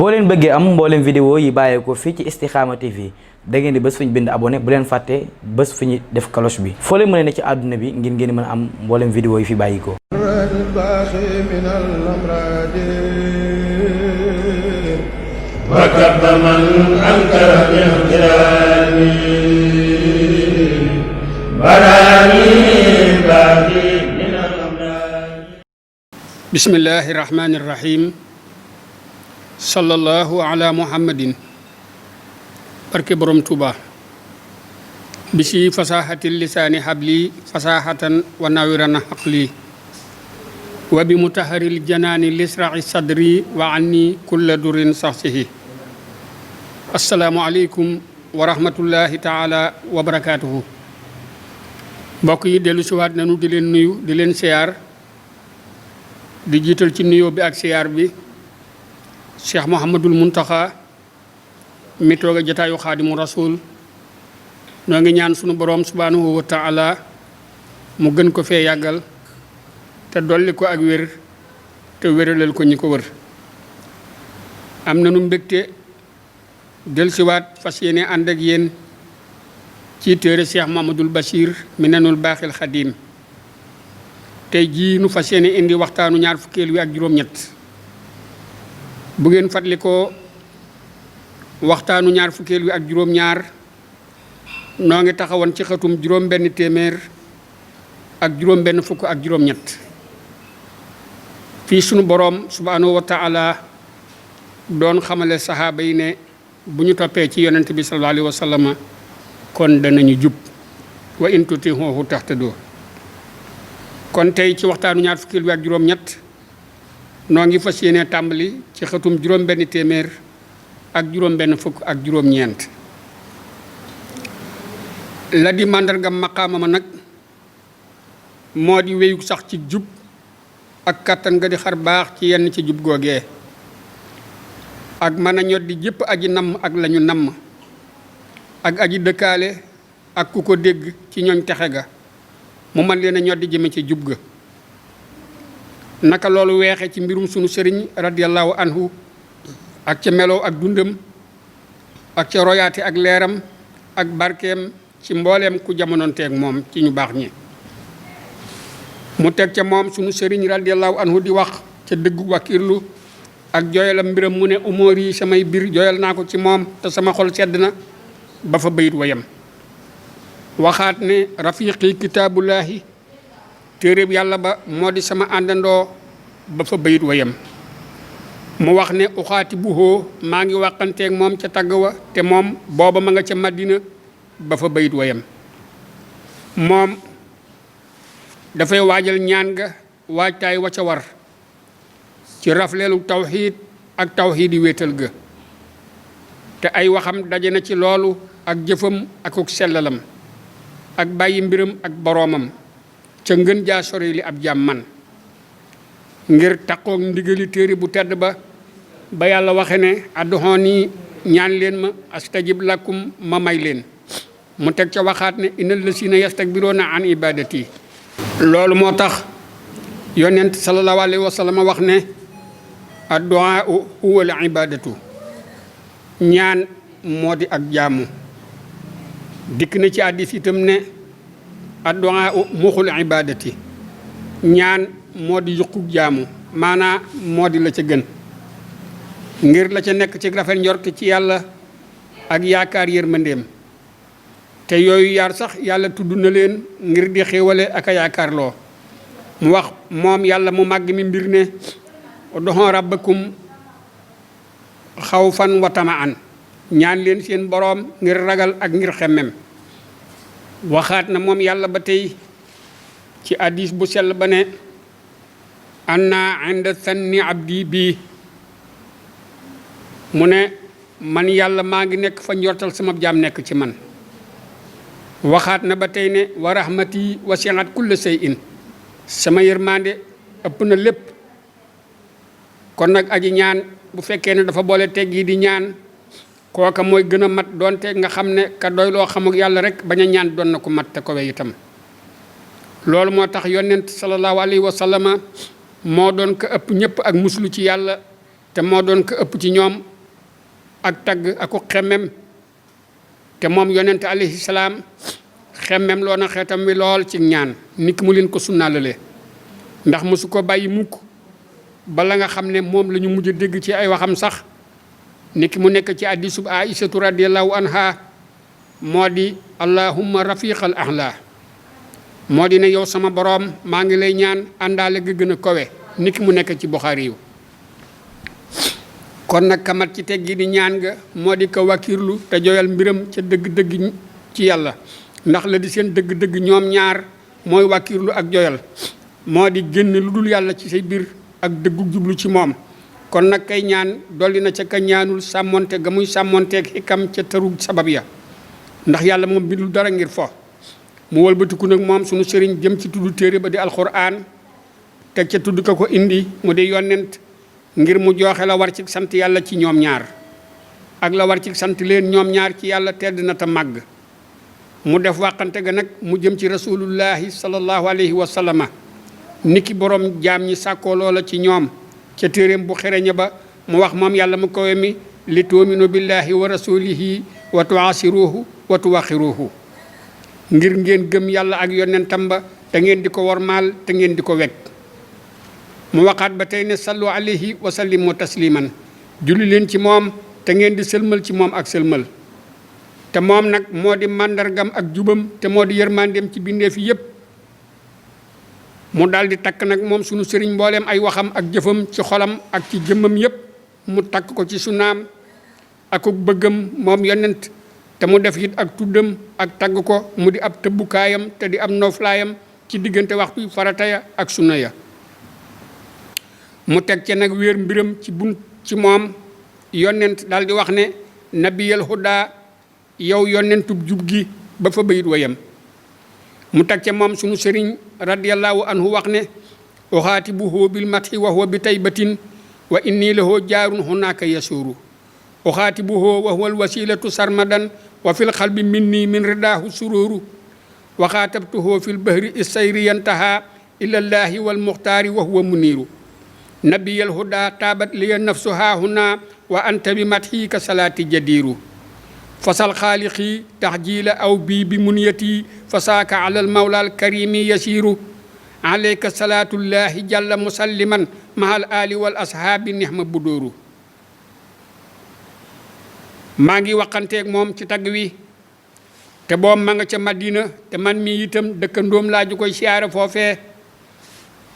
boo leen bëggee am mbooleem vidéo yi bàyyeekoo fii ci Istikhama TV da ngeen di bés fu ñu bind abonné bu leen fàtte bés fu ñu def cloche bi foo leen mën a ne ci àdduna bi ngeen mën a am mbooleem vidéo yi fi bàyyikoo وكب من أنكر باحترامي براني باقي من الأمراض بسم الله الرحمن الرحيم صلى الله على محمد barke borom Tuuba bisi fasahatil lisaani habli fasahatan wa nawiran haqli wa bi mutaharil janaani lisra'i sadri wa anni kulla durin saxsihi assalaamu aleykum wa rahmatullahi taala wa barakaatuhu mbokk yi dellu siwaat nanu di leen nuyu di leen siyaar di jiital ci nuyoo bi ak siyaar bi Cheikh Mouhamadul Muntaxa mi toog a jataayu xaadimu rasul noo ngi ñaan sunu boroom subhanahu wa taala mu gën ko fee yàggal te dolli ko ak wér te wéralal ko ñi ko wër am na nu mbégte dellusiwaat fas yéene ànd ak yéen ci téere Cheikh Mamadul Bachir Minanul Baaxil Xadiim tey jii nu fas yéene indi waxtaanu ñaar fukkeel wi ak juróom-ñett bu ngeen fàttalikoo waxtaanu ñaar fukkeel wi ak juróom-ñaar noo ngi taxawoon ci xëtum juróom-benn téeméer ak juróom-benn fukk ak juróom-ñett fii sunu boroom subhaanahu wa taala doon xamale saxaaba yi ne bu ñu toppee ci yonent bi sallallahu alayhi wa sallam kon danañu jub wa in tutii'uuhu tahtaduu kon tey ci waxtaanu ñaar fukkeel wi ak juróom-ñett noo ngi fas yéene tàmbali ci xëtum juróom-benn téeméer ak juróom-benn fukk ak juróom-ñeent la di màndargam maqaama ma nag moo di wéyu sax ci jub ak kàttan nga di xar baax ci yenn ci jub googee ak mën a ñoddi jëpp aji namm ak lañu namm ak aji dëkkaale ak ku ko dégg ci ñooñ texe ga mu mën leen a ñoddi jëme ci jub ga naka loolu weexe ci mbirum sunu sëriñ radiyallahu anhu ak ca melow ak dundam ak ca royaati ak leeram ak barkeem ci mbooleem ku jamonoonteeg moom ci ñu baax ñi mu teg ca moom sunu sëriñ radiyallahu anhu di wax ca dëggu wakiirlu ak jooyalam mbiram mu ne umóor yi samay biir jooyal naa ko ci moom te sama xol sedd na ba fa bayit wayam waxaat ne rafiqi kitaabullaahi téeréb yàlla ba moo di sama àndandoo ba fa bayit wayam mu wax ne uxaati buhoo maa ngi wàqanteeg moom ca tagg wa te moom booba ma nga ca Madina ba fa bayit wayam moom dafay waajal ñaan ga waajtaay wa ca war ci rafleelu tawxiid ak tawxiid yi wéetal ga te ay waxam daje na ci loolu ak jëfam akuk sellalam ak bàyyi mbiram ak boroomam ca ngën jaa sori li ab jaam man ngir taqoog ndigali téere bu tedd ba yàlla waxe ne adduhooni ñaan leen ma astajib lakum ma may leen mu teg ca waxaat ne innal lasina yastakbiroona an ibadati loolu moo tax yonent sallallahu alayhi wa sallam wax ne addu'a huwa al ibadatu ñaan moo di ak jaamu dikk na ci hadiis itam ne addu'a muxul ibadati ñaan moo di yuquk jaamu maanaa moo di la ca gën ngir la ca nekk ci rafet njort ci yàlla ak yaakaar yërmandeem te yooyu yaar sax yàlla tudd na leen ngir di xéewale ak a yaakaarloo mu wax moom yàlla mu màgg mi mbir ne ud'uu rabbakum xawfan wa tama'an ñaan leen seen boroom ngir ragal ak ngir xemmem waxaat na moom yàlla ba tey ci hadiis bu sell ba ne anna inda sanni abdi bii mu ne man yàlla maa ngi nekk fa njortal sama jaam nekk ci man waxaat na ba tey ne wa rahmati wasi'at kulla shay'in sama yërmande ëpp na lépp kon nag aji ñaan bu fekkee ne dafa boole teg yi di ñaan kooka mooy gën a mat doonte nga xam ne ka doy loo xamuk yàlla rek bañ a ñaan doon na ko mat te ko we itam loolu moo tax yonent sallallahu alayhi wa sallama moo doon ko ëpp ñëpp ak muslu ci yàlla te moo doon ko ëpp ci ñoom ak tagg aku xemmem te moom yonent alayhi salaam xemmem loo na xeetam wi lool ci ñaan nit ki mu leen ko sunnaalale ndax mosu ko bàyyi mukk bala nga xam ne moom la ñu mujj dégg ci ay waxam sax nit ki mu nekk ci hadiisu Aïsatu radiyallahu anha moo di allahumma rafiqal ahla moo di ne yow sama boroom maa ngi lay ñaan àndaale ga gën a kowe nit ki mu nekk ci Buxaari yu kon nag kamat ci teggi di ñaan nga moo di ko wakiirlu te joyal mbiram ca dëgg-dëgg ci yàlla ndax la di seen dëgg-dëgg ñoom ñaar mooy wakiirlu ak joyal moo di génn lu dul yàlla ci say biir ak dëggu jublu ci moom kon nag kay ñaan dolli na ca ka ñaanul sàmmonte ga muy sàmmonteeg xikam ca tëru sabab ya ndax yàlla moom bindul dara ngir fo mu wëlbatiku nag moom sunu sëriñ jëm ci tudd téere ba di alxuraan teg ca tudd ka ko indi mu di yonent ngir mu jooxe la war ci sant yàlla ci ñoom ñaar ak la war ci sant leen ñoom ñaar ci yàlla tedd na ta màgg mu def wàqante ga nag mu jëm ci rasulullahi sallallahu alayhi wa sallama niki borom jaam ñi sàkkoo loola ci ñoom ca téeréem bu xereñe ba mu wax moom yàlla mu kawe mi li tuuminu billahi wa rasulihi wa tuasiruhu wa tuwaxiruhu ngir ngeen gëm yàlla ak yonentam ba te ngeen di ko wormaal te ngeen di ko wekk mu waxaat ba tey ne sallu alayhi wa sallimu tasliman julli leen ci moom te ngeen di sëlmal ci moom ak sëlmal te moom nag moo di màndargam ak jubam te moo di yërmandeem ci bindeef yépp mu daal di takk nag moom sunu sëriñ mbooleem ay waxam ak jëfam ci xolam ak ci jëmmam yépp mu takk ko ci sunaam ak bëggam moom yonent te mu def it ak tuddam ak tagg ko mu di ab tëbbukaayam te di ab nooflaayam ci diggante waxtu farata ya ak sunna ya mu teg ca nag wéer mbiram ci bunt ci moom yonent daal di wax ne nabiyal huda yow yonentub jub gi ba fa bayit wayam mu teg ca moom sunu sëriñ radiyallahu anhu wax ne uxaatibuhu bil mathi wa huwa bi taybatin wa inni lahu jaarun hunaka yasuuru uxaatibuhu wa huwa al wasilatu sarmadan wa fil xalbi minni min ridaahu sururu wa xaatabtuhu fil bahriissayri yantaha ilallahi wal muxtaari wa huwa muniiru nabiyal huda taabat liya nafsu haahuna wa anta bi mathika salaati jadiiru fasal xaaliqi taxjiila aw bii bi munyati fasaaka alal mawlaal karimi yasiiru alayka salaatullahi jalla musalliman mahal ali wal ashaabi nihma budóoru maa ngi waxanteeg moom ci tagg wi te boom ma nga ca Madina te man mi itam dëkkandoom laa ju koy siyaare foofee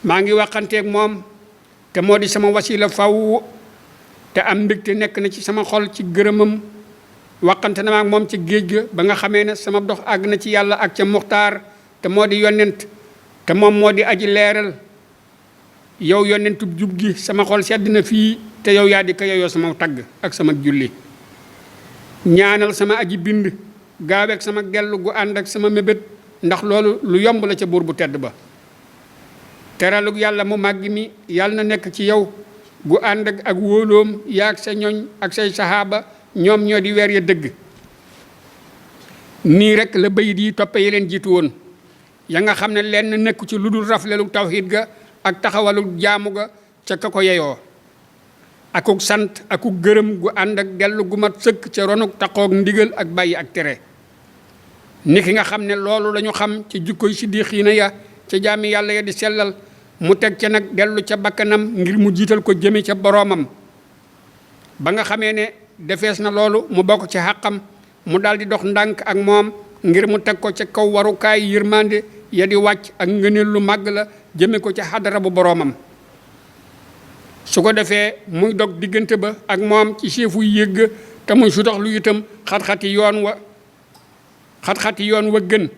maa ngi waxanteeg moom te moo di sama wasila faw te am mbégte nekk na ci sama xol ci gërëmam waxante na maag moom ci géej ga ba nga xamee ne sama dox àgg na ci yàlla ak ca muxtaar te moo di yonent te moom moo di aji leeral yow yonentub jub gi sama xol sedd na fii te yow yaa di ko yeyoo sama tagg ak sama julli ñaanal sama aji bind gaaweeg sama gellu gu ànd ak sama mébét ndax loolu lu yomb la ca buur bu tedd ba teralug yàlla mu màgg mi yàlla na nekk ci yow gu ànd ak wóoloom yaag sa ñoñ ak say sahaaba ñoom ñoo di weer ya dëgg nii rek la bayit yi toppe yi leen jiitu woon ya nga xam ne lenn nekku ci lu dul raflelu tawxiid ga ak taxawalu jaamu ga ca ka ko yeyoo akuk sant akuk gërëm gu ànd ak dellu gu mat sëkk ca ronuk taqoog ndigal ak bàyyi ak tere ni ki nga xam ne loolu lañu xam ci jikkoy siddiqiina ya ca jaami yàlla ya di sellal mu teg ca nag dellu ca bakkanam ngir mu jiital ko jëme ca boroomam ba nga xamee ne defees na loolu mu bokk ci xàqam mu daal di dox ndànk ak moom ngir mu teg ko ca kaw warukaay yërmande ya di wàcc ak ngëneel lu màgg la jëme ko ca xadara bu boroomam su ko defee muy dog diggante ba ak moom ci seefu yëgg te muy su tax lu itam xat-xati yoon wa gën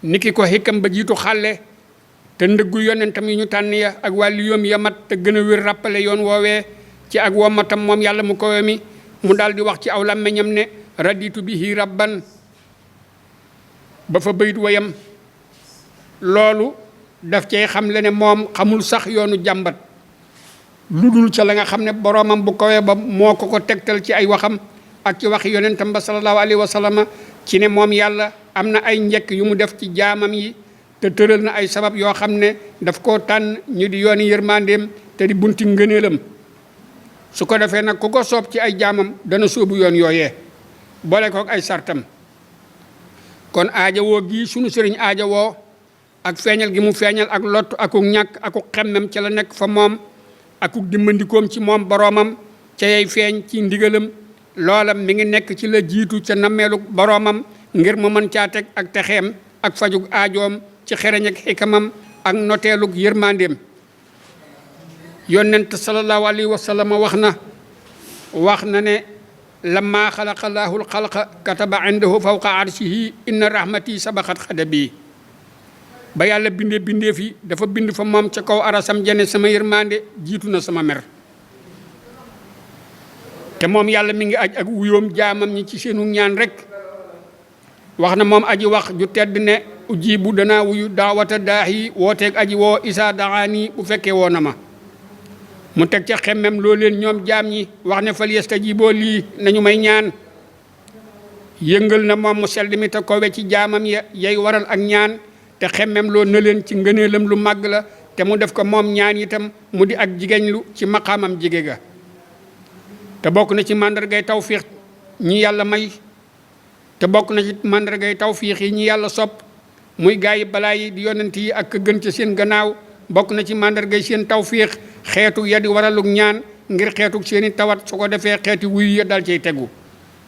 niki ko xikkam ba jiitu xàlle te ndëggu yonentam yi ñu tànn ya ak wàllu yoom ya mat te gën a wér rappale yoon woowee ci ak wommatam moom yàlla mu kowe mi mu daal di wax ci aw làmmiñam ne raditu bihi rabban ba fa bayit wayam loolu daf cay xam le ne moom xamul sax yoonu jàmbat lu dul ca la nga xam ne boroomam bu kowe ba moo ko tegtal ci ay waxam ak ci waxi yonentam ba sallallahu alayhi wa sallam ci ne moom yàlla am na ay njekk yu mu def ci jaamam yi te tëral na ay sabab yoo xam ne daf koo tànn ñu di yooni yërmandeem te di bunti ngëneelam su ko defee nag ku ko soob ci ay jaamam dana sóobu yoon yooyee boole kook ay sartam. kon aajawoo gii sunu sëriñ aajawoo ak feeñal gi mu feeñal ak lottu akuk ñàkk akuk xemmem ca la nekk fa moom akuk dimbandikoom ci moom boroomam ca yay feeñ ci ndigalam loolam mi ngi nekk ci la jiitu ca nammeelu boroomam ngir mu mën caa teg ak texeem ak fajug aajoom ci xereñ ak xikamam ak noteelug yërmandeem. yonent sallallahu alayhi wa sallam wax na ne lamma xalaqa llaahu l-xalqa kataba indahu fawqa arshihi inna rahmati sabaqat xadabi. ba yàlla bindee fi dafa bind fa moom ca kaw arasam jene sama yërmande jiitu na sama mer. te moom yàlla mi ngi aj ak wuyoom jaamam ñi ci seenu ñaan rek. wax na moom aji wax ju tedd ne ujibu danaa wuyu daawata daahi wooteeg aji woo isaa daani bu fekkee woo na ma. mu teg ca xemmem loo leen ñoom jaam ñi wax ne fal yastajiboo lii nañu may ñaan. yëngal na moom mu sell mi te kowe ci jaamam ya yay waral ak ñaan te xemmem loo na leen ci ngëneelam lu màgg la te mu def ko moom ñaan itam mu di ak jigéen lu ci maqaamam jige ga. te bokk na ci màndargay tawfiix ñi yàlla may te bokk na ci màndargay tawfiix yi ñi yàlla sopp muy gaa yi balaa yi di yonent yi ak gën ca seen gannaaw. bokk na ci màndargay seen tawfiix xeetu ya di waralug ñaan ngir xeetu seeni tawat su ko defee xeeti wuyu ya dal cay tegu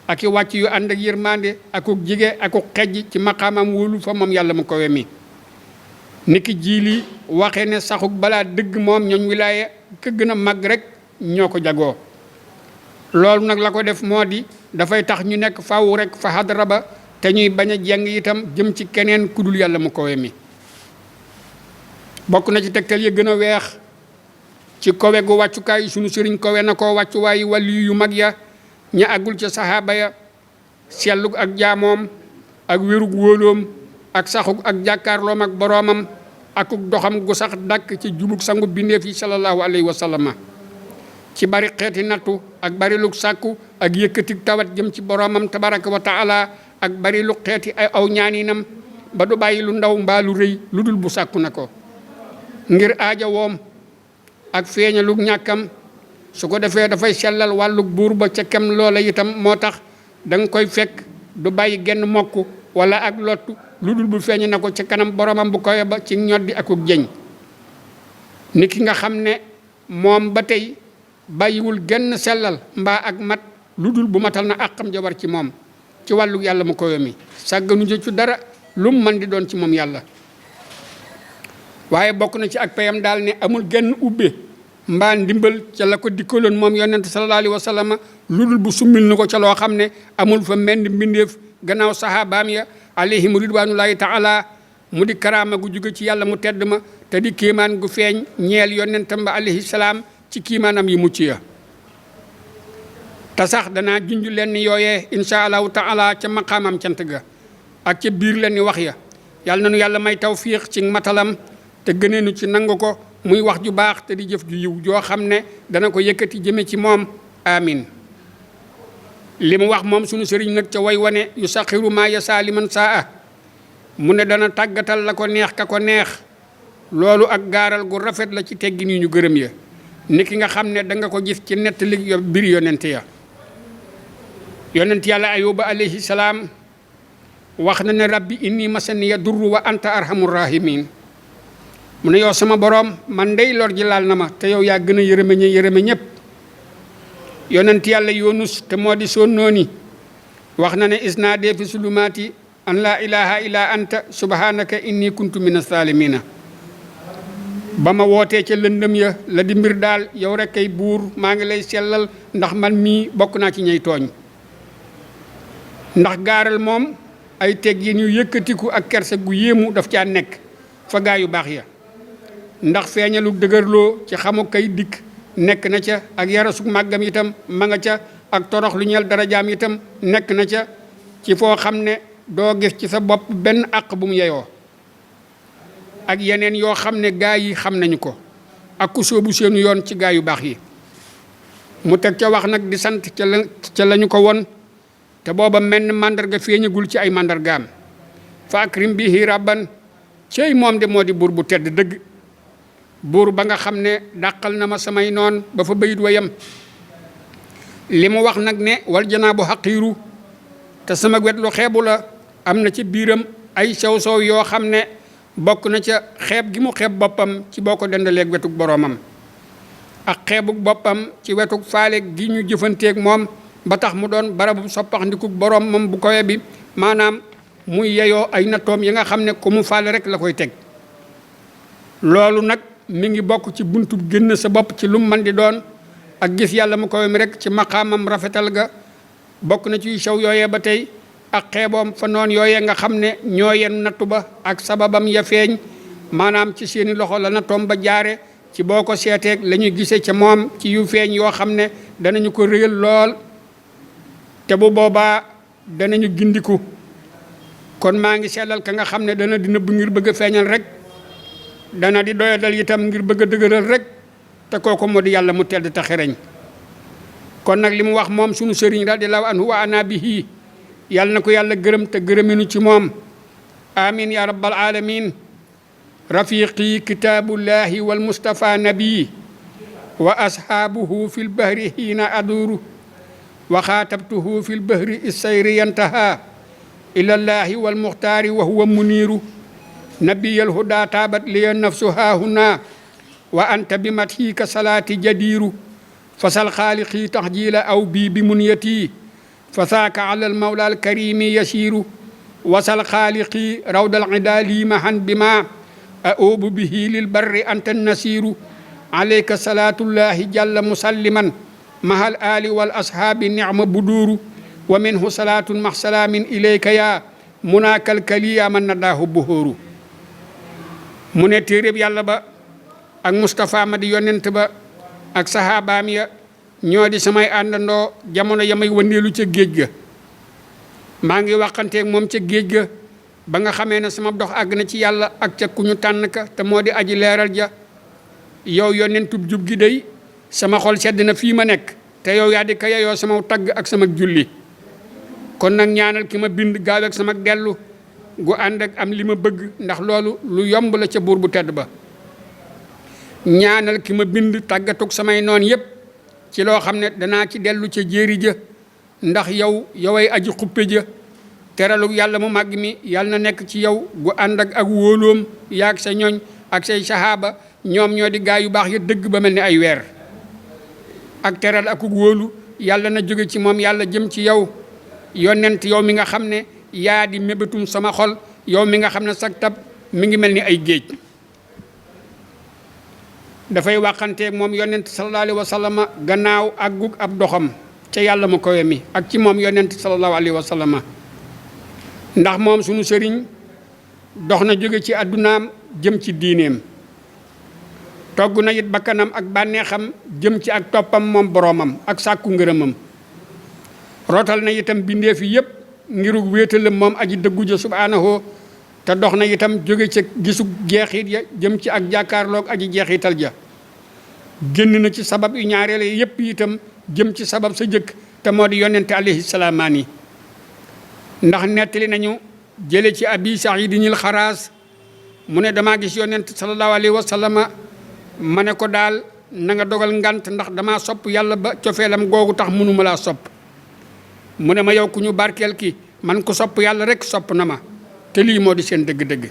ak i wàcc yu ànd ak yërmande akuk jige akuk xejj ci maqaamam wóolu fa moom yàlla mu kowe mi. niki jiili waxee ne saxuk balaa dëgg moom ñooñ wilaaya ka gën a màgg rek ñoo ko jagoo. loolu nag la ko def moo di dafay tax ñu nekk faw rek fa hadara ba te ñuy bañ a jeng itam jëm ci keneen ku dul yàlla mu kowe mi. bokk na ci tegtal ya gën a weex ci kowe gu wàccukaay sunu sëriñ kowe na ko wàccuwaay wali yu mag ya ña àggul ca saxaaba ya sellug ak jaamoom ak wérug wóoloom ak saxug ak jàkkaarloom ak boroomam akuk doxam gu sax dàkk ci jubug sangu bindeef yi sallallahu alayhi wa sallam ci bari xeeti nattu ak bari lu sàkku ak yëkkatig tawat jëm ci boroomam tabaraka wa taala ak bari lu xeeti ay aw ñaaninam ba du bàyyi lu ndaw mbaa lu rëy lu dul bu sàkku na ko ngir aaja woom ak feeñalug ñàkkam su ko defee dafay sellal wàllug buur ba ca kem loola itam moo tax da nga koy fekk du bàyyi genn mokk wala ak lottu lu dul bu feeñ na ko ca kanam boromam bu koy ba ci ñoddi akuk jëñ ni ki nga xam ne moom ba tey bàyyiwul genn sellal mbaa ak mat lu dul bu matal na àqam ja war ci moom ci wàllug yàlla mu koy mi sàgganu ci dara lu mu mën di doon ci moom yàlla. waaye bokk na ci ak payam daal ne amul genn ubbe mbaa ndimbal ca la ko dikkaloon moom yonent sallallahu alayhi wa sallam lu dul bu summil ni ko ca loo xam ne amul fa menn mbindeef gannaaw sahabaam ya alayhim ridwanullahi taala mu di karaama gu jóge ci yàlla mu tedd ma te di kiimaan gu feeñ ñeel yonentam ba alayhi salaam ci kiimaanam yi mucc ya. te sax danaa junj leen ni yooyee insha allahu taala ca maqaamam cant ga ak ca biir leen ni wax ya yàlla na nu yàlla may tawfiix ci matalam te gëneenu ci nangu ko muy wax ju baax te di jëf ju yiw joo xam ne dana ko yëkkati jëme ci moom amin. li mu wax moom sunu sëriñ nag ca way wane yu saxiru maa yasaa liman saa mu ne dana tàggatal la ko neex ka ko neex loolu ak gaaral gu rafet la ci teggin yi ñu gërëm ya ni ki nga xam ne da nga ko gis ci nettali yo biir yonent ya. yonent yàlla ayuba alayhi salaam wax na ne rabbi inni masaniya durru wa anta arhamur rahimin mu ne yow sama boroom man dey lor ji laal na ma te yow yaa gën a yërëme ñëpp. yonent yàlla yoonus te moo di soon nooni wax na ne isna dee fi sulumaati an laa ilaha illa anta subhanaka inni kuntu min as-salimina ba ma wootee ca lëndëm ya la di mbir daal yow rek kay buur maa ngi lay sellal ndax man mii bokk naa ci ñay tooñ. ndax gaaral moom ay teggin yu yëkkatiku ak kersa gu yéemu daf caa nekk fa gaa yu baax ya ndax feeñalu dëgërloo ci xamu kay dikk nekk na ca ak yarasuk màggam itam ma nga ca ak torox lu ñeel darajaam itam nekk na ca ci foo xam ne doo gis ci sa bopp benn àq bu mu yeyoo ak yeneen yoo xam ne gaa yi xam nañu ko ak ku soobu seenu yoon ci gaa yu baax yi. mu teg ca wax nag di sant ca lañu ko won te booba menn màndarga feeñagul ci ay màndargaam fa akrim bihi rabban cey moom de moo di buur bu tedd dëgg buur ba nga xam ne dàqal na ma samay noon ba fa bayit wayam li mu wax nag ne wal janaabu xaqiiru te sama wet lu xeebu la am na ci biiram ay sew-sew yoo xam ne bokk na ca xeeb gi mu xeeb boppam ci boo ko dendaleeg wetug boroomam ak xeebug boppam ci wetug faale gi ñu jëfanteeg moom ba tax mu doon barabu soppax ndikug boroom moom bu kowe bi maanaam muy yeyoo ay nattoom yi nga xam ne ku mu faale rek la koy teg loolu nag mi ngi bokk ci buntu génn sa bopp ci lu mu mën di doon ak gis yàlla mu kowe mi rek ci maqaamam rafetal ga bokk na ci sew yooyee ba tey ak xeeboom fa noon yooyee nga xam ne ñoo yen nattu ba ak sababam ya feeñ maanaam ci seeni loxo la nattoom ba jaare ci boo ko seeteeg la ñuy gisee ca moom ci yu feeñ yoo xam ne danañu ko réyal lool te bu boobaa danañu gindiku kon maa ngi sellal ka nga xam ne dana di nëbb ngir bëgg a feeñal rek dana di doyadal itam ngir bëgg a dëgëral rek te kooku moo di yàlla mu tedd te xereñ kon nag li mu wax moom sunu sëriñ radiyallahu anhu wa ana bihi yàlla na ko yàlla gërëm te gërëminu ci moom amin ya rabbal alamin rafiqi kitaabullahi wal mustafa nabii wa ashaabuhu fi lbahri hiina aduuru wa xaatabtuhu fi lbahri issayri yantaha ila llahi walmuxtaari wa huwa muniiru nabiyal huda taabat liya nafsu haahuna wa anta bi mathiika salaati jadiiru fasal xaaliqi taxjiila aw bii bi munyati fasaaka ala almawla alkarimi yasiiru wasal xaaliqi rawdal ida lii mahan bima auubu bihi lilbarri anta nasiiru alayka salaatullahi jalla musalliman mahal aali wal ashaabi nicma buduuru wa minhu salaatun max salaamin ilayka yaa munaakal kaliya man nadaahu buhóoru mu ne téeréb yàlla ba ak Moustapha ma di yonent ba ak saxaabaam ya ñoo di samay àndandoo jamono ya may wandeelu ca géej ga maa ngi waxanteeg moom ca géej ga ba nga xamee ne sama dox àgg na ci yàlla ak ca ku ñu tànn ka te moo di aji leeral ja yow yonentub jub gi day sama xol sedd na fii ma nekk te yow yaa di ka yeyoo sama tagg ak sama julli kon nag ñaanal ki ma bind gaaw ak sama dellu gu ànd ak am li ma bëgg ndax loolu lu yomb la ca buur bu tedd ba ñaanal ki ma bind tàggatug samay noon yépp ci loo xam ne danaa ci dellu ca jéeri ja ndax yow yoway aji xuppe ja teralug yàlla mu màgg mi yàlla na nekk ci yow gu ànd ak wóoloom yaag sa ñooñ ak say sahaaba ñoom ñoo di gaa yu baax ya dëgg ba mel ni ay weer ak teral akuk wóolu yàlla na jóge ci moom yàlla jëm ci yow yonent yow mi nga xam ne yaa di mébétum sama xol yow mi nga xam ne sag tab mi ngi mel ni ay géej dafay waxanteeg moom yonent sallallahu alayhi wa sallam gannaaw ak gug ab doxam ca yàlla mu kowe mi ak ci moom yonent sallallahu alayhi wa sallam ndax moom sunu sëriñ dox na jóge ci àddunaam jëm ci diineem togg na it bakkanam ak bànneexam jëm ci ak toppam moom boroomam ak sàkku ngërëmam rootal na itam bindeef yi yépp ngirug wéetalam moom aji dëggu ja subhaanahu te dox na itam jóge ca gisug jeexit ya jëm ci ak jàkkaarloog aji jeexital ja génn na ci sabab yu ñaareele yépp itam jëm ci sabab sa jëkk te moo di yonente alayhi salaamaani ndax nettali nañu jële ci abi saidinil xaraas mu ne damaa gis yonent sallallahu alayhi wa sallama ma ne ko daal na nga dogal ngant ndax damaa sopp yàlla ba cofeelam googu tax mënuma laa sopp mu ne ma yow ku ñu barkeel ki man ko sopp yàlla rek sopp na ma te lii moo di seen dëgg-dëgg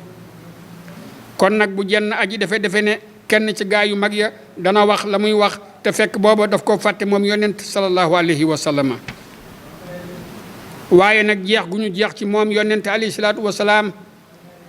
kon nag bu jenn aji defe ne kenn ci gaa yu mag ya dana wax la muy wax te fekk booba daf ko fàtte moom yonent sallallahu alayhi wa sallama waaye nag jeex gu ñu jeex ci moom yonent alayhi salaatu wa salaam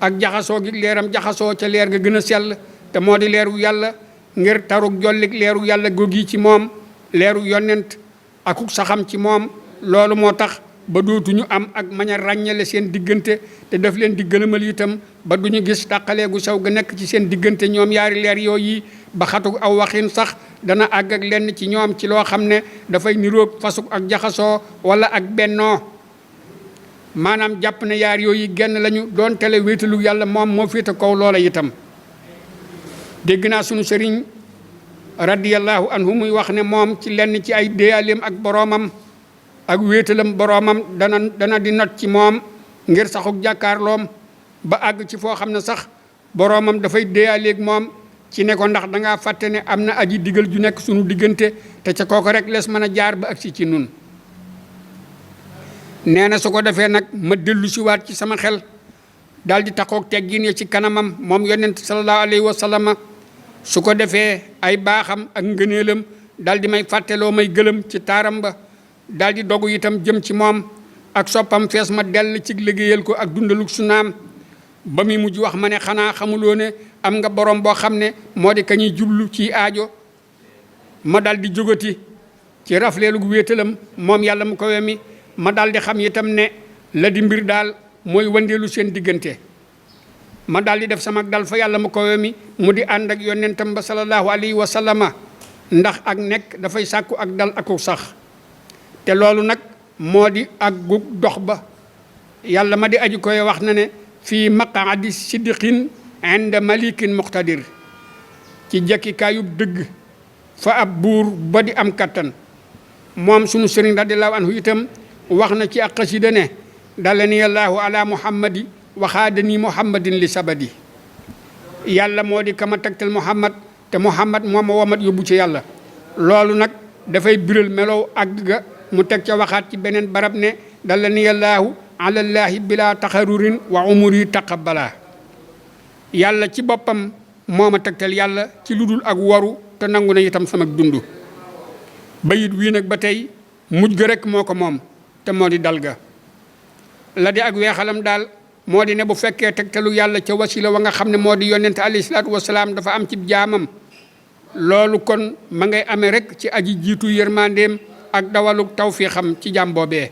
ak jaxasoo gi leeram jaxasoo ca leer ga gën a sell te moo di leeru yàlla ngir tarug jollik leeru yàlla googi ci moom leeru yonent akuk saxam ci moom loolu moo tax ba dootuñu am ak mañ a ràññale seen diggante te daf leen di gëlëmal itam ba duñu gis tàqalee gu sew ga nekk ci seen diggante ñoom yaari leer yooyu ba xatug aw waxin sax dana àgg ak lenn ci ñoom ci loo xam ne dafay niroog fasug ak jaxasoo wala ak bennoo maanaam jàpp ne yaar yooyu genn lañu doon tele wéetalu yàlla moom moo féete kaw loola itam dégg naa sunu sëriñ radiyallahu anhu muy wax ne moom ci lenn ci ay déyaaleem ak boroomam ak wéetalam boroomam dana di not ci moom ngir saxuk jàkkaarloom ba àgg ci foo xam ne sax boroomam dafay déyaaleeg moom ci ne ko ndax dangaa fàtte ne am na aji digal ju nekk sunu diggante te ca kooku rek lees mën a jaar ba agsi ci nun nee na su ko defee nag ma dellu si waat ci sama xel daal di taxoog teggin ya ci kanamam moom yonent sallallahu alayhi wa sallam su ko defee ay baaxam ak ngëneelam daal di may fàtteloo may gëlëm ci taaram ba daal di dogu itam jëm ci moom ak soppam fees ma dell ci liggéeyal ko ak dundaluk sunaam ba muy mujj wax ma ne xanaa xamuloo ne am nga borom boo xam ne moo di ka ñuy jublu ci aajo ma daal di jógati ci rafleelu wéetalam moom yàlla mu ko wemi ma daal di xam itam ne la di mbir daal mooy wandeelu seen diggante ma daal di def sama dal fa yàlla mu ko wemi mu di ànd ak yonentam ba sallallahu alayhi wa sallama ndax ak nekk dafay sàkku ak dal aku sax te loolu nag moo di ak gu dox ba yàlla ma di aji koy wax na ne fii maqaadi siddiqin inda malikin muqtadir ci jekkikaayub dëgg fa ab buur ba di am kattan moom sunu sëriñ radiyallahu anhu itam wax na ci ak xasida ne dalani allahu ala muhammadi waxaadani muhammadin li sabadi yàlla moo di kama tegtal muhammad te muhammad moom ma womat yóbbu ci yàlla loolu nag dafay biral melow àgg ga mu teg ca waxaat ci beneen barab ne dalani allahu alallaahi bila taxarurin wa umuri taqabbala yàlla ci boppam moo ma tegtal yàlla ci lu dul ak waru te nangu na itam sama dund bayit wii nag ba tey mujj ga rek moo ko moom te moo di dal ga la di ak weexalam daal moo di ne bu fekkee tegtalu yàlla ca wasila wa nga xam ne moo di yonente alayhi salaatu wasalaam dafa am ci jaamam loolu kon ma ngay amee rek ci aji jiitu yërmandeem ak dawaluk tawfiixam ci jaam boobee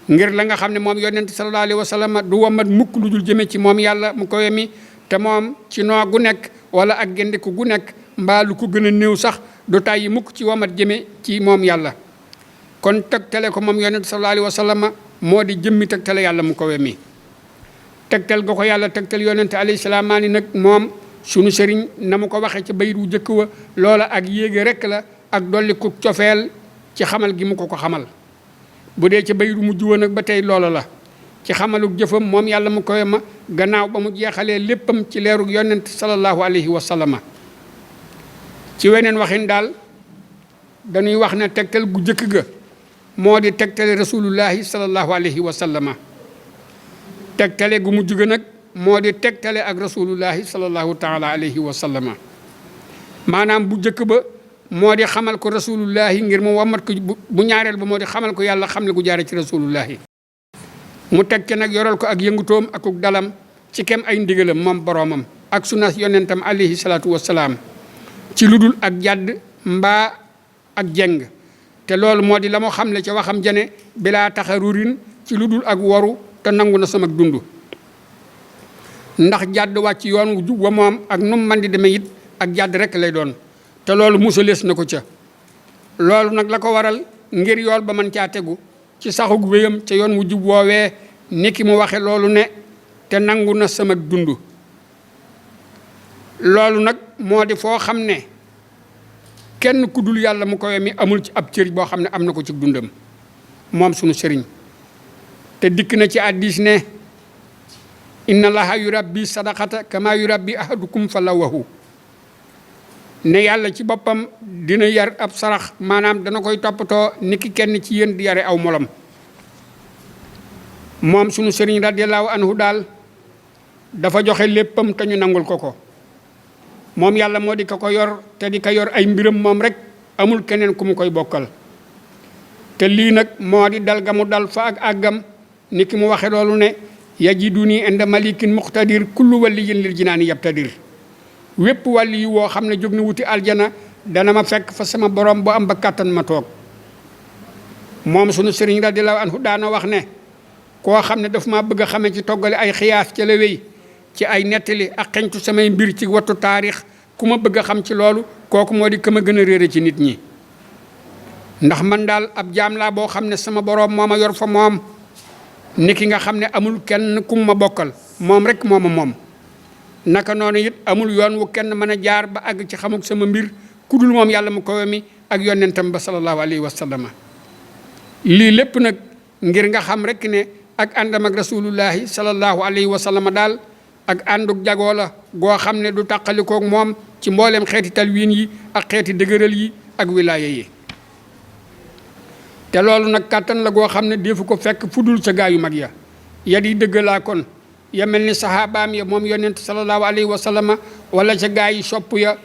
ngir la nga xam ne moom yonente sallallahu alayhi wa sallam du wamat mukk lu dul jëme ci moom yàlla mu ko wemi te moom ci noo gu nekk wala ak gendiku gu nekk mbaa lu ko gën a néew sax du tàyyi mukk ci wamat jëme ci moom yàlla kon tegtale ko moom yonente sallallahu alayhi wa sallam moo di jëmmi tegtale yàlla mu ko wemi tegtal ga ko yàlla tegtal yonente alayhi salaamaani nag moom sunu sëriñ na mu ko waxee ci bayit wu jëkk wa loola ak yéege rek la ak dolli ku cofeel ci xamal gi mu ko xamal bu dee ca bayitu mujj woon nag ba tey loola la ci xamaluk jëfam moom yàlla mu koy ma gannaaw ba mu jeexalee léppam ci leerug yonent sallallahu alayhi wa sallama ci weneen waxin daal dañuy wax ne tegtal gu jëkk ga moo di tegtale rasulullahi sallallahu alayhi wa sallama tegtale gu mujj ga nag moo di tegtale ak rasulullahi sallallahu taala alayhi wa sallama maanaam bu jëkk ba moo di xamal ko rasulullahi ngir mu wamat ko bu ñaareel ba moo di xamal ko yàlla xam ne gu jaare ci rasulullahi mu teg ci nag yoral ko ak yëngutoom akuk dalam ci kem ay ndigalam moom boroomam ak sunnas yonentam alayhi salaatu wasalaam ci lu dul ak jàdd mbaa ak jeng te loolu moo di la moo xam ne ca waxam jane bilaa taxarurin ci lu dul ak waru te nangu na sama dund ndax jàdd wàcc yoon wu jub wa moom ak num man di demee it ak jàdd rek lay doon te loolu musalees na ko ca loolu nag la ko waral ngir yool ba man caa tegu ci saxug wéyam ca yoon wu jub woowee ni ki mu waxe loolu ne te nangu na sama dund loolu nag moo di foo xam ne kenn ku dul yàlla mu koy mi amul ci ab cër boo xam ne am na ko ci dundam moom sunu sëriñ te dikk na ci hadiis ne inna allaha yurabbi sadaqata kama yurabbi ahadukum falawahu ne yàlla ci boppam dina yar ab sarax maanaam dana koy toppatoo niki kenn ci yéen di yare aw molam moom sunu sëriñ radiyallahu anhu daal dafa joxe léppam te ñu nangul ko moom yàlla moo di ko yor te di ko yor ay mbiram moom rek amul keneen ku mu koy bokkal te lii nag moo di dal ga mu dal fa ak àggam niki mu waxe loolu ne yajiduni inda malikin muqtadir kullu waliyin lil jinaani yabtadir wépp wàlli yi woo xam ne jóg na wuti aljana dana ma fekk fa sama borom bu am ba kàttan ma toog moom sunu sëriñ radiyallahu anhu daana wax ne koo xam ne daf maa bëgg a xame ci toggale ay xiyaas ca la wéy ci ay nettali ak xeñtu samay mbir ci wattu taarix ku ma bëgg a xam ci loolu kooku moo di ka ma gën a réere ci nit ñi ndax man daal ab jaam laa boo xam ne sama borom moo ma yor fa moom ni ki nga xam ne amul kenn kum ma bokkal moom rek moo ma moom naka noonu it amul yoon wu kenn mën a jaar ba àgg ci xamuk sama mbir ku dul moom yàlla mu kowe mi ak yonentam ba sallallahu alayhi wa sallam lii lépp nag ngir nga xam rek ne ak àndam ak rasulullahi sallallahu alayhi wa sallam daal ak ànduk jagoo la goo xam ne du tàqalikook moom ci mboolem xeeti talwiin yi ak xeeti dëgëral yi ak wilaaya yi te loolu nag kàttan la goo xam ne defu ko fekk fudul sa gaa yu mag ya ya di dëgg laa kon ya mel ni saxaabaam ya moom yonent sallallahu alayhi wa sallama wala ca gaa yi sopp ya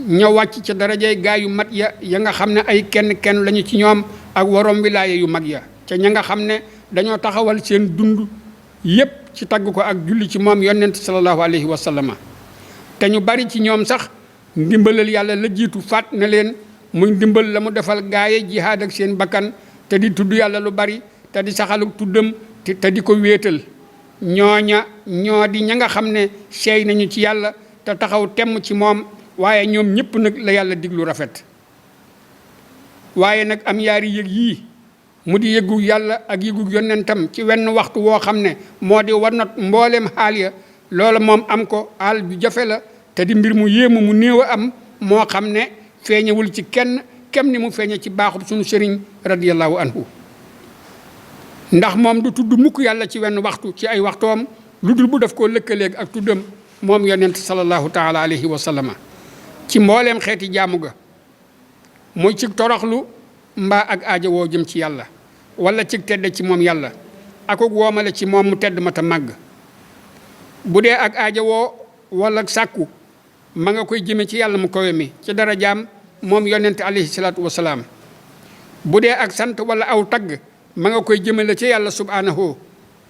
ña wàcc ca darajay gaa yu mat ya nga xam ne ay kenn lañu ci ñoom ak waroom wilaaya yu mag ya ca ña nga xam ne dañoo taxawal seen dund yépp ci tagg ko ak julli ci moom yonent sallallahu alayhi wa sallama te ñu bari ci ñoom sax ndimbalal yàlla la jiitu faat na leen muy ndimbal la mu defal gaaye jihaad ak seen bakkan te di tudd yàlla lu bari te di saxaluk tuddam te di ko wéetal ñooña ñoo di ña nga xam ne seey nañu ci yàlla te taxaw temm ci moom waaye ñoom ñëpp nag la yàlla diglu rafet waaye nag am yaari yëg yii mu di yëgu yàlla ak yëgu yonentam ci wenn waxtu woo xam ne moo di wanat mbooleem xaal ya loola moom am ko xaal bu jafe la te di mbir mu yéemu mu néew a am moo xam ne feeñewul ci kenn kem ni mu feeñe ci baaxub suñu sëriñ radiyallahu anhu ndax moom du tudd mukk yàlla ci wenn waxtu ci ay waxtoom lu dul bu def koo lëkkaleeg ak tuddam moom yonent sallallahu taala alayhi wa sallama ci mbooleem xeeti jaamu ga muy ci toroxlu mbaa ak aaja woo jëm ci yàlla wala ci tedd ci moom yàlla akuk woomale ci moom mu tedd mata màgg bu dee ak aaja woo wala sàkku ma nga koy jëme ci yàlla mu kawe mi ci dara jaam moom yonent alayhi salaatu wasalaam bu dee ak sant wala aw tagg ma nga koy jëmale ci yàlla subhaanahu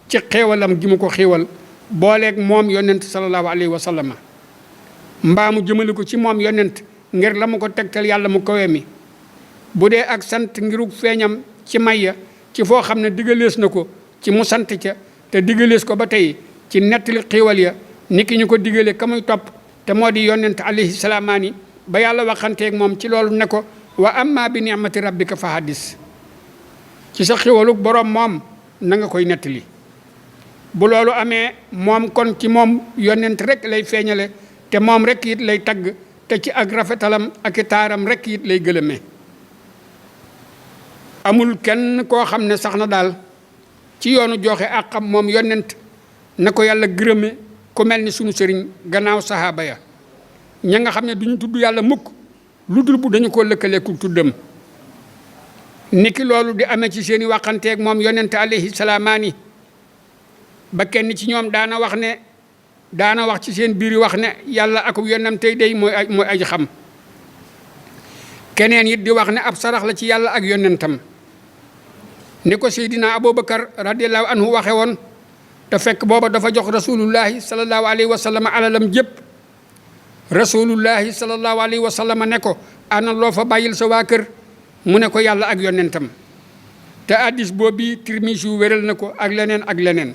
ci xéewalam gi mu ko xéewal booleeg moom yonent sallallahu alayhi wa sallama mbaa mu jëmale ko ci moom yonent ngir la mu ko tegtal yàlla mu kawe mi bu dee ak sant ngiruk feeñam ci mayya ci foo xam ne digalees na ko ci mu sant ca te digalees ko ba tey ci nettali xéewal ya ni ki ñu ko digale ka muy topp te moo di yonent alayhi salaamaani ba yàlla waxanteeg moom ci loolu ne ko wa amma bi ni'mati rabbika fa hadis ci sa xéewaluk boroom moom na nga koy nettali bu loolu amee moom kon ci moom yonent rek lay feeñale te moom rek it lay tagg te ci ak rafetalam ak i taaram rek it lay gëlëmee amul kenn koo xam ne sax na daal ci yoonu joxe ak xam moom yonent na ko yàlla gërëme ku mel ni sunu sëriñ gannaaw sahaaba ya ña nga xam ne duñu tudd yàlla mukk lu dul bu dañu ko lëkkaleeku tuddam niki loolu di amee ci seeni waxanteeg moom yonent alayhi salaamaani ba kenn ci ñoom daana wax ci seen biir wax ne yàlla ak yonentam tey day mooy aji xam keneen it di wax ne ab sarax la ci yàlla ak yonentam ni ko Seydina Abubakar radiyallahu anhu waxe woon te fekk booba dafa jox rasulullahi sallallahu alayhi wa sallam alalam jépp rasulullahi sallallahu alayhi wa sallam ne ko ana loo fa bàyyil sa waa kër mu ne ko yàlla ak yonentam te addis boobu Tirmisi yu wéral na ko ak leneen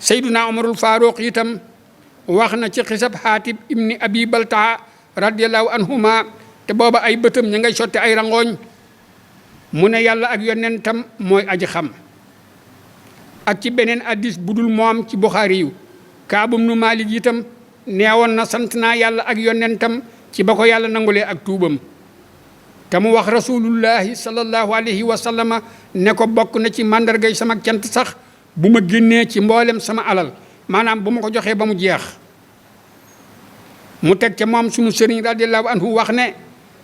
Seydina Umarul Faaruq itam wax na ci xisab Xaatib ibni Abi Baltaa radiyallahu anhuma te booba ay bëtam ña ngay sotti ay rangooñ mu ne yàlla ak yonentam mooy aji xam ak ci beneen addis budul moom ci Buxaari yu Kaab ibnu Maalik itam neewoon na sant naa yàlla ak yonentam ci ba ko yàlla nangulee ak tuubam te mu wax rasulullahi sallallahu alayhi wa sallama ne ko bokk na ci màndargay sama cant sax bu ma génnee ci mboolem sama alal maanaam bu ma ko joxee ba mu jeex mu teg ca moom sunu sëriñ radiyallahu anhu wax ne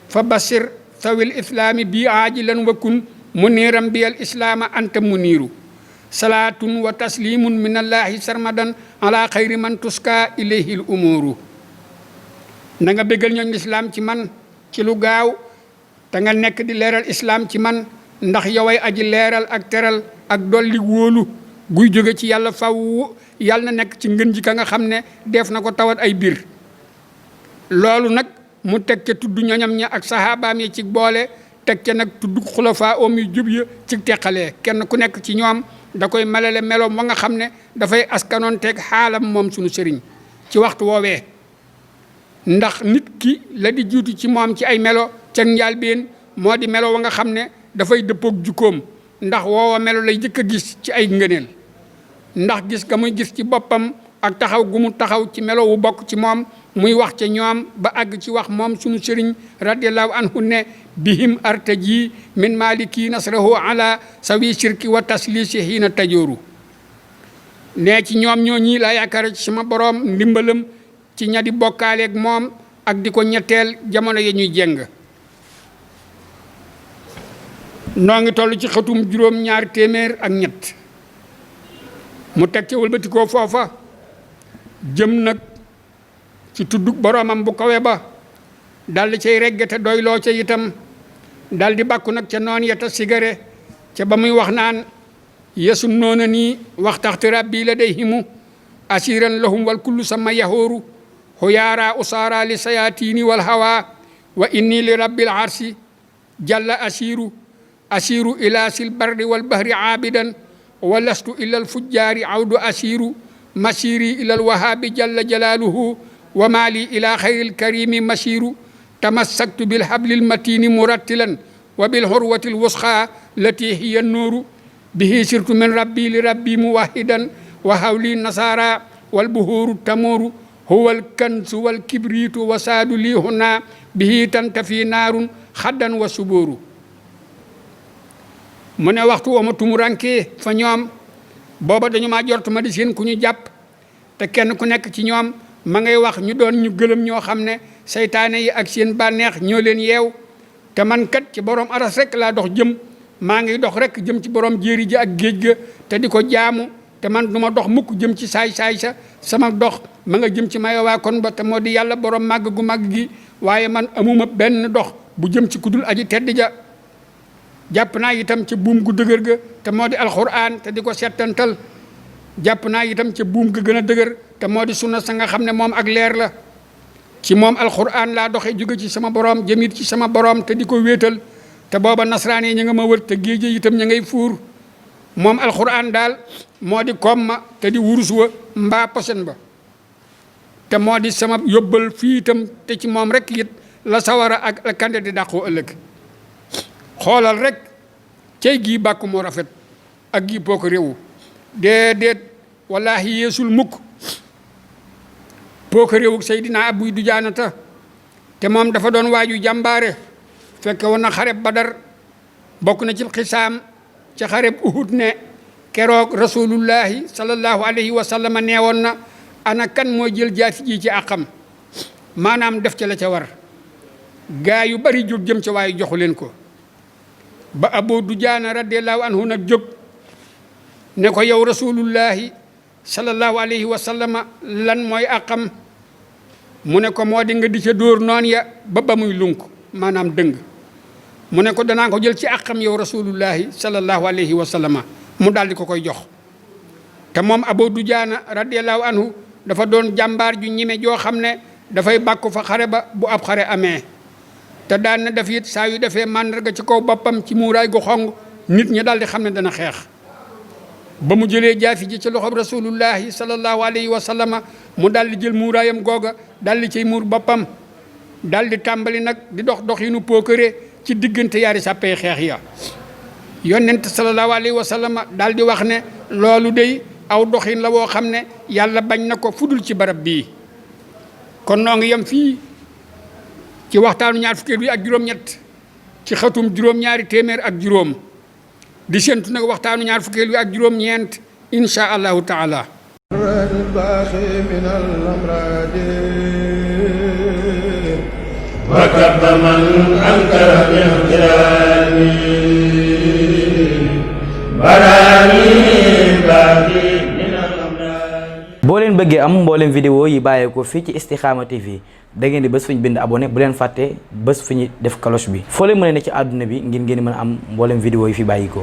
fa basir sawil islaami bi aajilan wa kun muniiram bi al islaama anta muniiru salaatun wa taslimun min allahi sarmadan ala xayri man tuska ilayhi l umuuru na nga béggal ñooñ lislaam ci man ci lu gaaw te nga nekk di leeral islaam ci man ndax yoway aji leeral ak teral ak dolli wóolu guy jóge ci yàlla faw yàlla na nekk ci ngën ji ka nga xam ne def na ko tawat ay biir loolu nag mu teg ca tudd ñoñam ña ak sahabaam yi ci boole teg ca nag tudd xulafaa oom yu jub ya ci teqalee kenn ku nekk ci ñoom da koy melale meloom wa nga xam ne dafay askanoon teg xaalam moom sunu sëriñ ci waxtu woowee ndax nit ki la di jiitu ci moom ci ay melo ca njaalbeen moo di melo wa nga xam ne dafay dëppoog jukkoom ndax woowa melo lay jëkk a gis ci ay ngëneel ndax gis ga muy gis ci boppam ak taxaw gu mu taxaw ci melo wu bokk ci moom muy wax ca ñoom ba àgg ci wax moom sunu sëriñ radiyallahu anhu ne bihim artaji min maliki nasrahu ala sawi shirki wa taslisi hiina tajooru nee ci ñoom ñoo ñii laa yaakaar ci sama boroom ndimbalam ci ña di bokkaaleeg moom ak di ko ñetteel jamono ya ñuy jeng. noo ngi toll ci xëtum juróom-ñaari téeméer ak ñett mu teg ca wëlbatikoo foofa jëm nag ci tuddug boroomam bu kawe ba daldi cay regge te doyloo ca itam daldi bàkku nag ca noon ya ta sigare ca ba muy wax naan yesu noona nii waxtaxti rabbi la day himu asiran lahum wal kullu sama yahooru huyaara usaara li sayatini wal hawa wa inni li rabbil arsi jalla asiru ila sil bardi wal bahri aabidan wa lastu ila al fujjaari awdu asiru masiri ila al wahaabi jalla jalaaluhu wa maali ila xayril karimi masiru tamassaktu bil hablil matini murattilan wa bil hurwatil wusqa lati hiya nuuru bihi sirtu min rabbi li rabbi muwahidan wa hawli nasara wal buhuru tamuru huwa al kansu wal kibritu wa saadu li huna bihi tantafi naarun xaddan wa subooru. mu ne waxtu wa ma tumurankee fa ñoom booba dañu maa jort ma di seen ku ñu jàpp te kenn ku nekk ci ñoom ma ngay wax ñu doon ñu gëlëm ñoo xam ne seytaane yi ak seen bànneex ñoo leen yeew te man kat ci borom aras rek laa dox jëm maa ngi dox rek jëm ci borom jéeri ji ak géej ga te di ko jaamu te man du ma dox mukk jëm ci saay-saay sa sama dox ma nga jëm ci mayowaa kon ba te moo di yàlla borom màgg gu màgg gi waaye man amuma benn dox bu jëm ci kudul aji tedd ja. jàpp naa itam ca buum gu dëgër ga te moo di alxuraan te di ko settantal jàpp naa itam ca buum ga gën a dëgër te moo di sunna sa nga xam ne moom ak leer la ci moom alxuraan laa doxee jóge ci sama borom jëmit ci sama borom te di ko wéetal te booba nasaraan yi ñu nga ma wër te géej itam ñu ngay fuur moom alxuraan daal moo di koom ma te di wurus wa mbaa posen ba te moo di sama yóbbal fii itam te ci moom rek it la sawara ak la kande di dàqoo ëllëg. xoolal rek cey gii bàkku moo rafet ak gii boo ko réewu déedéet wallaahi yeesul mukk boo ko réewu Seydina Abu Dujaanata te moom dafa doon waaju jàmbaare fekk woon na xareb Badar bokk na ci xisaam ca xareb Uhud ne keroog rasulullahi sallallahu alayhi wa sallam neewoon na ana kan moo jël jaasi ji ci àqam maanaam def ca la ca war gaa yu bari jóg jëm ca waaye joxu leen ko ba Abu Dujaana radiyallahu anhu nag jóg ne ko yow rasulullahi sallallahu alayhi wa sallam lan mooy àqam mu ne ko moo di nga di ca dóor noon ya ba muy lunk maanaam dëng mu ne ko danaa ko jël ci àqam yow rasulullahi sallallahu alayhi wa sallam mu daal di ko koy jox te moom Abu Dujaana radiyallahu anhu dafa doon jàmbaar ju ñime joo xam ne dafay bàkku fa xare ba bu ab xare amee te daan na def it saa yu defee màndarga ci kaw boppam ci muuraay gu xong nit ñi daal di xam ne dana xeex ba mu jëlee jaafi ji ci loxob rasulullahi sallallahu alayhi wa sallama mu daal di jël muuraayam googa daal di ciy muur boppam daal di tàmbali nag di dox doxinu pookare ci diggante yaari sàppee xeex ya yonent sallallahu alayhi wa sallama daal di wax ne loolu day aw doxin la woo xam ne yàlla bañ na ko fudul ci barab bii kon noo ngi yem fii ci waxtaanu ñaar fukkeel bi ak juróom-ñett ci xatum juróom-ñaari téeméer ak juróom di séntu nag waxtaanu ñaar fukkeel bi ak juróom-ñeent insha allahu taala وكب من أنكر باحترامي براني باقي من الأمراض. boo leen bëggee am mboolem vidéo yi bàyyeekoo fii ci Istikhama TV da ngeen di bés fu ñu bind abonné bu leen fàtte bés fu ñu def cloche bi foo leen mën a ne ci àdduna bi ngir ngeen mën a am mboolem vidéo yi fi bàyyikoo